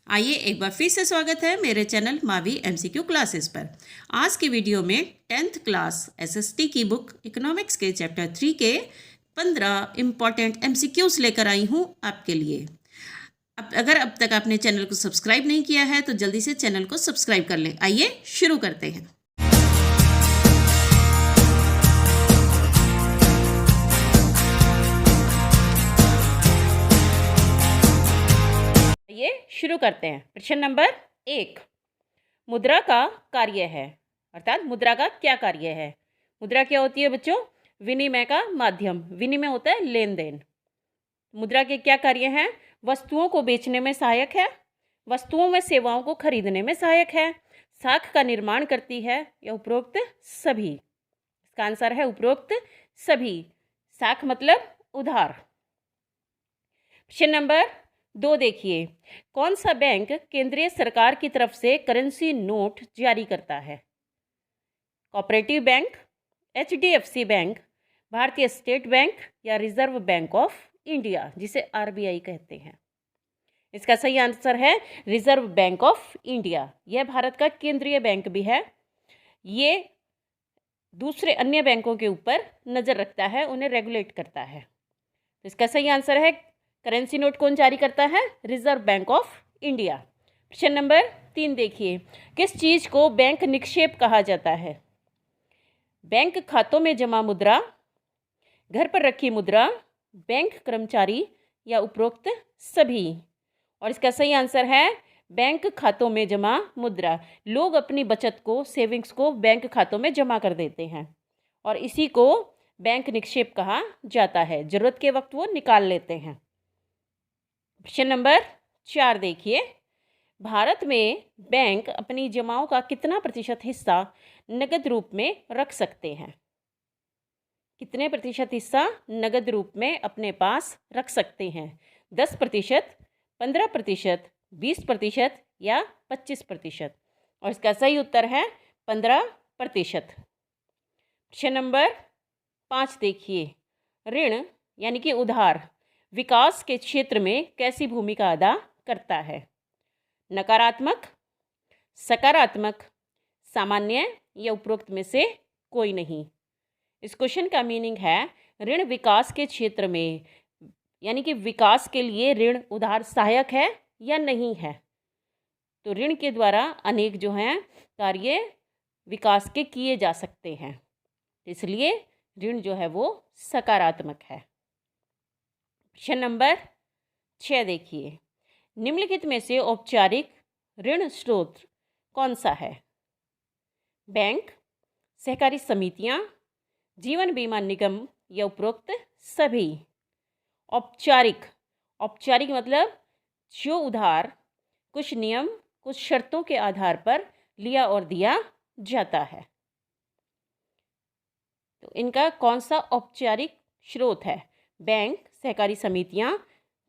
आइए एक बार फिर से स्वागत है मेरे चैनल मावी एमसीक्यू क्लासेस पर। आज की वीडियो में 10th क्लास एसएसटी की बुक इकोनॉमिक्स के चैप्टर 3 के 15 इम्पॉर्टेंट एमसीक्यूज लेकर आई हूँ आपके लिए। अगर अब तक आपने चैनल को सब्सक्राइब नहीं किया है तो जल्दी से चैनल को सब्सक्राइब कर लें। आइए शुरू करते हैं। ये शुरू करते हैं। प्रश्न नंबर 1, मुद्रा का कार्य है, अर्थात मुद्रा का क्या कार्य है। मुद्रा क्या होती है बच्चों? विनिमय का माध्यम। विनिमय होता है लेन देन। मुद्रा के क्या कार्य हैं? वस्तुओं को बेचने में सहायक है, वस्तुओं में सेवाओं को खरीदने में सहायक है, साख का निर्माण करती है, या उपरोक्त सभी। इसका आंसर है उपरोक्त सभी। साख मतलब उधार। प्रश्न नंबर 2 देखिए, कौन सा बैंक केंद्रीय सरकार की तरफ से करेंसी नोट जारी करता है? कोऑपरेटिव बैंक, एचडीएफसी बैंक, भारतीय स्टेट बैंक, या रिजर्व बैंक ऑफ इंडिया, जिसे आरबीआई कहते हैं। इसका सही आंसर है रिजर्व बैंक ऑफ इंडिया। यह भारत का केंद्रीय बैंक भी है। ये दूसरे अन्य बैंकों के ऊपर नज़र रखता है, उन्हें रेगुलेट करता है। तो इसका सही आंसर है करेंसी नोट कौन जारी करता है? Reserve bank of India. प्रश्न नंबर 3 देखिए, किस चीज़ को बैंक निक्षेप कहा जाता है? बैंक खातों में जमा मुद्रा, घर पर रखी मुद्रा, बैंक कर्मचारी, या उपरोक्त सभी। और इसका सही आंसर है बैंक खातों में जमा मुद्रा। लोग अपनी बचत को, सेविंग्स को बैंक खातों में जमा कर देते हैं और इसी को बैंक निक्षेप कहा जाता है। ज़रूरत के वक्त वो निकाल लेते हैं। प्रश्न नंबर 4 देखिए, भारत में बैंक अपनी जमाओं का कितना प्रतिशत हिस्सा नगद रूप में रख सकते हैं? कितने प्रतिशत हिस्सा नगद रूप में अपने पास रख सकते हैं? 10%, 15%, 20%, या 25%? और इसका सही उत्तर है 15%। प्रश्न नंबर 5 देखिए, ऋण यानी कि उधार विकास के क्षेत्र में कैसी भूमिका अदा करता है? नकारात्मक, सकारात्मक, सामान्य, या उपरोक्त में से कोई नहीं। इस क्वेश्चन का मीनिंग है ऋण विकास के क्षेत्र में, यानी कि विकास के लिए ऋण उधार सहायक है या नहीं है। तो ऋण के द्वारा अनेक जो हैं कार्य विकास के किए जा सकते हैं, इसलिए ऋण जो है वो सकारात्मक है। प्रश्न नंबर 6 देखिए, निम्नलिखित में से औपचारिक ऋण स्रोत कौन सा है? बैंक, सहकारी समितियां, जीवन बीमा निगम, या उपरोक्त सभी। औपचारिक, औपचारिक मतलब जो उधार कुछ नियम, कुछ शर्तों के आधार पर लिया और दिया जाता है। तो इनका कौन सा औपचारिक स्रोत है? बैंक, सहकारी समितियां,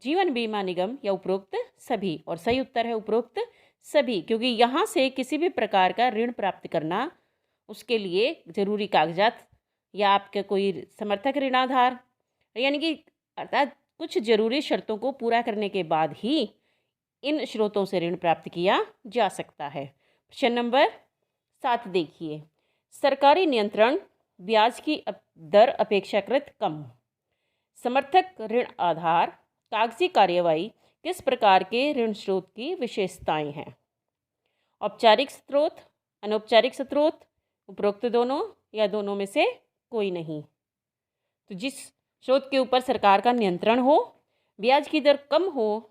जीवन बीमा निगम, या उपरोक्त सभी? और सही उत्तर है उपरोक्त सभी, क्योंकि यहाँ से किसी भी प्रकार का ऋण प्राप्त करना, उसके लिए ज़रूरी कागजात या आपके कोई समर्थक ऋणाधार, यानी कि अर्थात कुछ ज़रूरी शर्तों को पूरा करने के बाद ही इन स्रोतों से ऋण प्राप्त किया जा सकता है। प्रश्न नंबर 7 देखिए, सरकारी नियंत्रण ब्याज की दर अपेक्षाकृत कम, समर्थक ऋण आधार, कागजी कार्यवाही किस प्रकार के ऋण स्रोत की विशेषताएं हैं? औपचारिक स्रोत, अनौपचारिक स्रोत, उपरोक्त दोनों, या दोनों में से कोई नहीं। तो जिस स्रोत के ऊपर सरकार का नियंत्रण हो, ब्याज की दर कम हो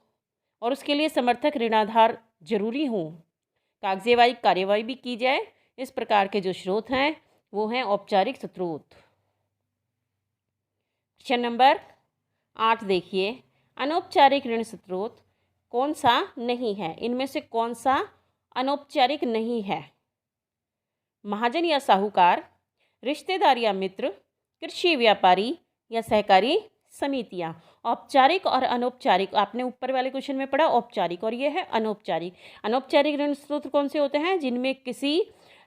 और उसके लिए समर्थक ऋणाधार जरूरी हो, कागजी कार्यवाही भी की जाए, इस प्रकार के जो स्रोत हैं वो हैं औपचारिक स्रोत। प्रश्न नंबर 8 देखिए, अनौपचारिक ऋण स्रोत कौन सा नहीं है? इनमें से कौन सा अनौपचारिक नहीं है? महाजन या साहूकार, रिश्तेदार या मित्र, कृषि व्यापारी, या सहकारी समितियां। औपचारिक और अनौपचारिक आपने ऊपर वाले क्वेश्चन में पढ़ा औपचारिक, और ये है अनौपचारिक। अनौपचारिक ऋण स्रोत कौन से होते हैं? जिनमें किसी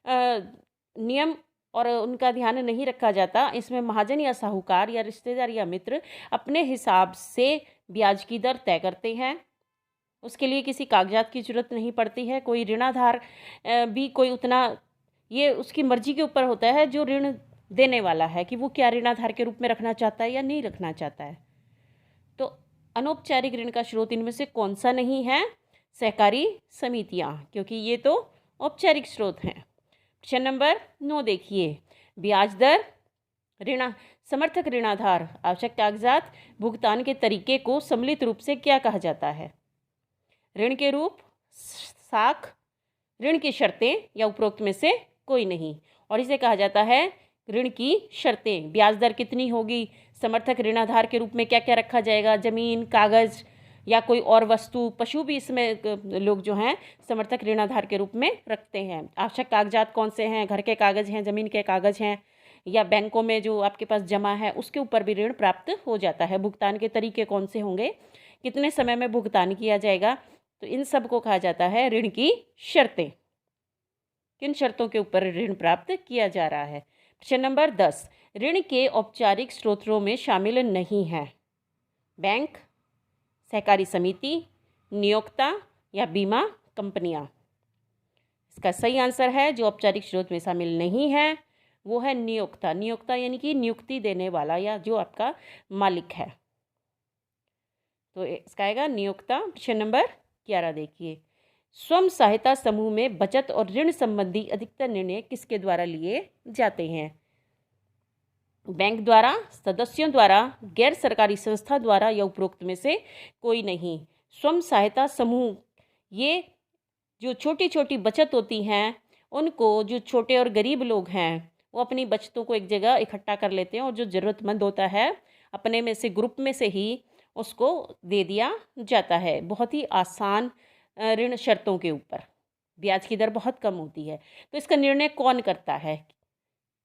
नियम और उनका ध्यान नहीं रखा जाता। इसमें महाजन या साहूकार या रिश्तेदार या मित्र अपने हिसाब से ब्याज की दर तय करते हैं उसके लिए किसी कागजात की ज़रूरत नहीं पड़ती है। कोई ऋणाधार भी कोई उतना, ये उसकी मर्ज़ी के ऊपर होता है जो ऋण देने वाला है कि वो क्या ऋणाधार के रूप में रखना चाहता है या नहीं रखना चाहता है। तो अनौपचारिक ऋण का स्रोत इनमें से कौन सा नहीं है? सहकारी समितियाँ, क्योंकि ये तो औपचारिक स्रोत हैं। प्रश्न नंबर 9 देखिए, ब्याज दर, ऋण, समर्थक ऋणाधार, आवश्यक कागजात, भुगतान के तरीके को सम्मिलित रूप से क्या कहा जाता है? ऋण के रूप, साख, ऋण की शर्तें या उपरोक्त में से कोई नहीं। और इसे कहा जाता है ऋण की शर्तें। ब्याज दर कितनी होगी, समर्थक ऋणाधार के रूप में क्या क्या रखा जाएगा, जमीन, कागज या कोई और वस्तु, पशु भी इसमें लोग जो हैं समर्थक ऋणाधार के रूप में रखते हैं। आवश्यक कागजात कौन से हैं, घर के कागज हैं, ज़मीन के कागज हैं, या बैंकों में जो आपके पास जमा है उसके ऊपर भी ऋण प्राप्त हो जाता है। भुगतान के तरीके कौन से होंगे, कितने समय में भुगतान किया जाएगा, तो इन सब को कहा जाता है ऋण की शर्तें। किन शर्तों के ऊपर ऋण प्राप्त किया जा रहा है? प्रश्न नंबर 10, ऋण के औपचारिक स्रोतों में शामिल नहीं है बैंक, सहकारी समिति, नियोक्ता या बीमा कंपनियां। इसका सही आंसर है जो औपचारिक स्रोत में शामिल नहीं है वो है नियोक्ता। नियोक्ता यानी कि नियुक्ति देने वाला या जो आपका मालिक है, तो इसका आएगा नियोक्ता। प्रश्न नंबर 11 देखिए, स्वयं सहायता समूह में बचत और ऋण संबंधी अधिकतर निर्णय किसके द्वारा लिए जाते हैं? बैंक द्वारा, सदस्यों द्वारा, गैर सरकारी संस्था द्वारा या उपरोक्त में से कोई नहीं। स्वयं सहायता समूह, ये जो छोटी छोटी बचत होती हैं उनको, जो छोटे और गरीब लोग हैं वो अपनी बचतों को एक जगह इकट्ठा कर लेते हैं और जो ज़रूरतमंद होता है अपने में से, ग्रुप में से ही उसको दे दिया जाता है। बहुत ही आसान ऋण शर्तों के ऊपर, ब्याज की दर बहुत कम होती है। तो इसका निर्णय कौन करता है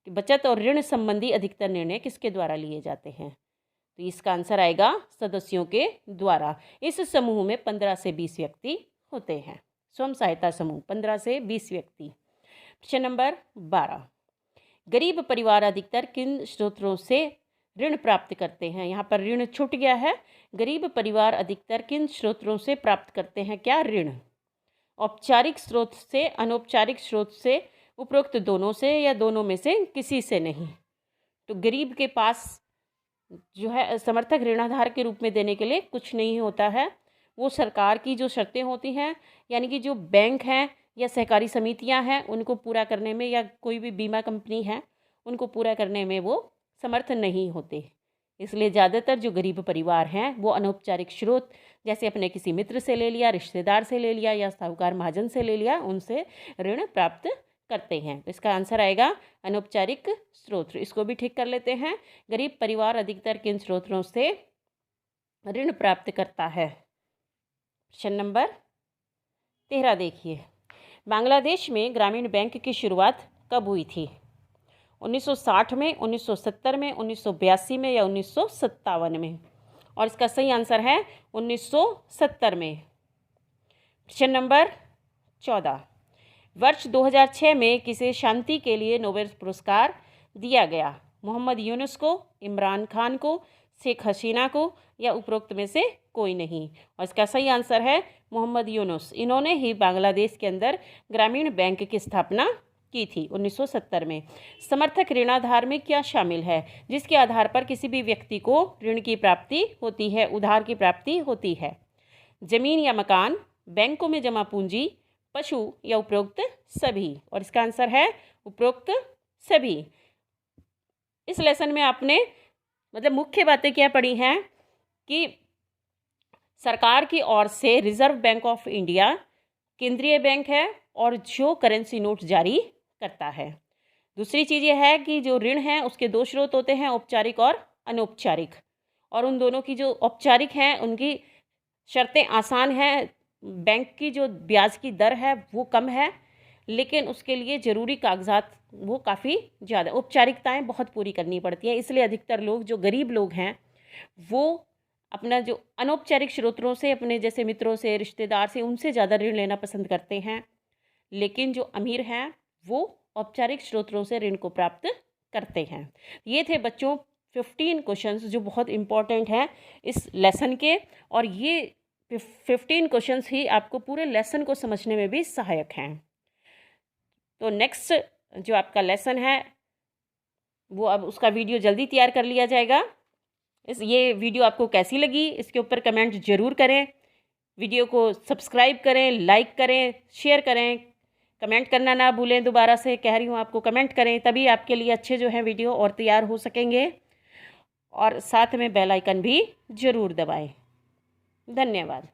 कि बचत और ऋण संबंधी अधिकतर निर्णय किसके द्वारा लिए जाते हैं? तो इसका आंसर आएगा सदस्यों के द्वारा। इस समूह में 15 से 20 व्यक्ति होते हैं। स्वयं सहायता समूह 15 से 20 व्यक्ति। प्रश्न नंबर 12, गरीब परिवार अधिकतर किन स्रोतों से ऋण प्राप्त करते हैं? यहाँ पर ऋण छूट गया है। गरीब परिवार अधिकतर किन स्रोतों से प्राप्त करते हैं क्या ऋण? औपचारिक स्रोत से, अनौपचारिक स्रोत से, उपरोक्त दोनों से या दोनों में से किसी से नहीं। तो गरीब के पास जो है समर्थक ऋणाधार के रूप में देने के लिए कुछ नहीं होता है। वो सरकार की जो शर्तें होती हैं, यानी कि जो बैंक हैं या सहकारी समितियां हैं उनको पूरा करने में, या कोई भी बीमा कंपनी है उनको पूरा करने में वो समर्थ नहीं होते। इसलिए ज़्यादातर जो गरीब परिवार हैं वो अनौपचारिक स्रोत, जैसे अपने किसी मित्र से ले लिया, रिश्तेदार से ले लिया या साहूकार महाजन से ले लिया, उनसे ऋण प्राप्त करते हैं। तो इसका आंसर आएगा अनौपचारिक स्रोत। इसको भी ठीक कर लेते हैं। गरीब परिवार अधिकतर किन स्रोतों से ऋण प्राप्त करता है? प्रश्न नंबर 13 देखिए, बांग्लादेश में ग्रामीण बैंक की शुरुआत कब हुई थी? 1960 में, 1970 में, 1982 में या 1957 में? और इसका सही आंसर है 1970 में। प्रश्न नंबर 14, वर्ष 2006 में किसे शांति के लिए नोबेल पुरस्कार दिया गया? मोहम्मद यूनुस को, इमरान खान को, शेख हसीना को या उपरोक्त में से कोई नहीं? और इसका सही आंसर है मोहम्मद यूनुस। इन्होंने ही बांग्लादेश के अंदर ग्रामीण बैंक की स्थापना की थी 1970 में। समर्थक ऋणाधार में क्या शामिल है? जिसके आधार पर किसी भी व्यक्ति को ऋण की प्राप्ति होती है, उधार की प्राप्ति होती है। जमीन या मकान, बैंकों में जमा पूंजी, पशु या उपरोक्त सभी? और इसका आंसर है उपरोक्त सभी। इस लेसन में आपने मतलब मुख्य बातें क्या पढ़ी हैं कि सरकार की ओर से रिजर्व बैंक ऑफ इंडिया केंद्रीय बैंक है और जो करेंसी नोट जारी करता है। दूसरी चीज़ यह है कि जो ऋण है उसके दो स्रोत होते हैं, औपचारिक और अनौपचारिक, और उन दोनों की जो औपचारिक हैं उनकी शर्तें आसान हैं। बैंक की जो ब्याज की दर है वो कम है, लेकिन उसके लिए ज़रूरी कागजात वो काफ़ी ज़्यादा, औपचारिकताएं बहुत पूरी करनी पड़ती हैं। इसलिए अधिकतर लोग, जो गरीब लोग हैं, वो अपना जो अनौपचारिक स्रोतों से, अपने जैसे मित्रों से, रिश्तेदार से, उनसे ज़्यादा ऋण लेना पसंद करते हैं। लेकिन जो अमीर हैं वो औपचारिक स्रोतों से ऋण को प्राप्त करते हैं। ये थे बच्चों 15 क्वेश्चंस जो बहुत इम्पॉर्टेंट हैं इस लेसन के, और ये 15 क्वेश्चंस ही आपको पूरे लेसन को समझने में भी सहायक हैं। तो नेक्स्ट जो आपका लेसन है वो अब उसका वीडियो जल्दी तैयार कर लिया जाएगा। ये वीडियो आपको कैसी लगी इसके ऊपर कमेंट ज़रूर करें। वीडियो को सब्सक्राइब करें, लाइक करें, शेयर करें, कमेंट करना ना भूलें। दोबारा से कह रही हूँ आपको, कमेंट करें, तभी आपके लिए अच्छे जो हैं वीडियो और तैयार हो सकेंगे। और साथ में बेल आइकन भी ज़रूर दबाएं। धन्यवाद।